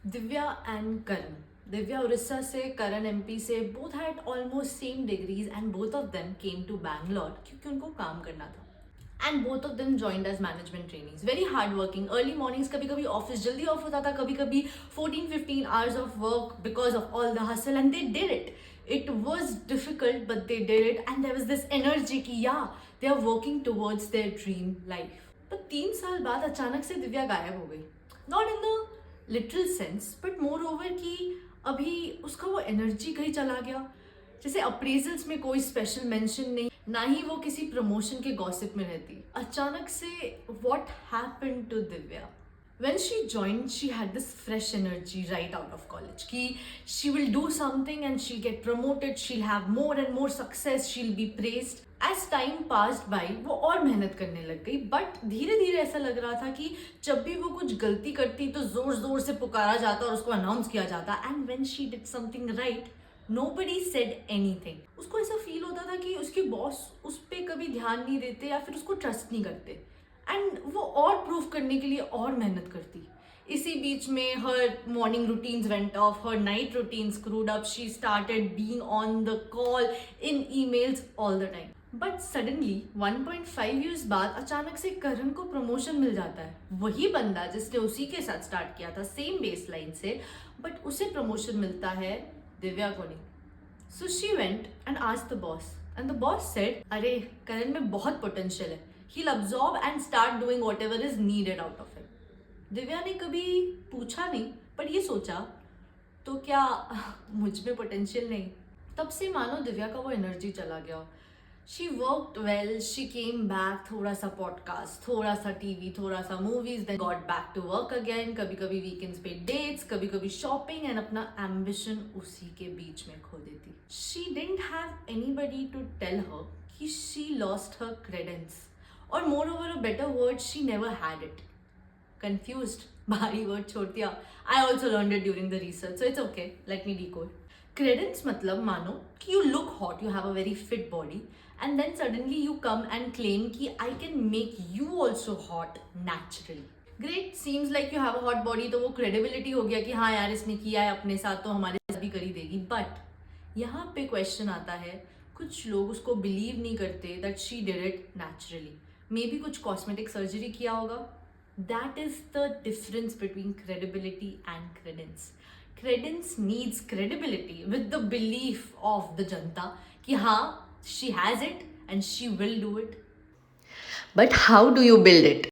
Divya and Karan. Divya Odisha से, Karan MP से. Both had almost same degrees and both of them came to Bangalore क्योंकि उनको काम करना था. And both of them joined as management trainings. Very hard working. Early mornings, कभी कभी ऑफिस जल्दी ऑफ होता था, कभी कभी 14-15 hours of work because of all the hustle, and they did it. It was difficult but they did it, and there was this energy कि ya they are working towards their dream life. पर 3 साल बाद अचानक से दिव्या गायब हो गई. Not in the literal sense but more over कि अभी उसका वो एनर्जी कहीं चला गया. जैसे अप्रेजल्स में कोई स्पेशल मेंशन नहीं, ना ही वो किसी प्रमोशन के गॉसिप में रहती. अचानक से what happened to Divya? When she joined, she had this fresh energy right out of college. कि she will do something and she'll get promoted, she'll have more and more success, she'll be praised. As time passed by, वो और मेहनत करने लग गई. But धीरे धीरे ऐसा लग रहा था कि जब भी वो कुछ गलती करती तो जोर जोर से पुकारा जाता और उसको अनाउंस किया जाता. And when she did something right, nobody said anything. उसको ऐसा फील होता था कि उसके बॉस उस पर कभी ध्यान नहीं देते या फिर उसको ट्रस्ट नहीं करते. एंड वो और प्रूव करने के लिए और मेहनत करती. इसी बीच में her morning routines went off, her night routine screwed up. She started being on the call, in emails all the time. But suddenly 1.5 years बाद अचानक से करण को प्रमोशन मिल जाता है. वही बंदा जिसने उसी के साथ स्टार्ट किया था, सेम बेस लाइन से, बट उसे प्रमोशन मिलता है, दिव्या को नहीं. So she went and asked the boss, and the boss said, अरे करण में बहुत पोटेंशियल है, he'll absorb and start doing whatever is needed out of him. Divya ने कभी पूछा नहीं, पर ये सोचा, तो क्या मुझ में पोटेंशियल नहीं? तब से मानो दिव्या का वो एनर्जी चला गया. She worked well, she came back, थोड़ा सा पॉडकास्ट, थोड़ा सा टीवी, थोड़ा सा movies, then got back to work again. कभी कभी वीकेंड्स पे डेट्स, कभी कभी शॉपिंग, एंड अपना एम्बिशन उसी के बीच में खो देती. She didn't have anybody to tell her कि शी लॉस्ट हर क्रेडेंस. और more over a better word, she never had it. Confused, भारी वर्ड छोड़ दिया. I also learn it during the research, so it's okay, let me decode. Credence मतलब मानो कि you look hot, you have a very fit body, and then suddenly you come and claim कि I can make you also hot naturally. Great, seems like you have a hot body, तो वो credibility हो गया कि हाँ यार इसने किया है अपने साथ तो हमारे साथ भी कर ही देगी. बट यहाँ पे क्वेश्चन आता है, कुछ लोग उसको बिलीव नहीं करते that she did it naturally. May be कुछ कॉस्मेटिक सर्जरी किया होगा. That is the difference between credibility and Credence. Credence needs credibility with the belief of the जनता कि हाँ she has it and she will do it. But how do you build it?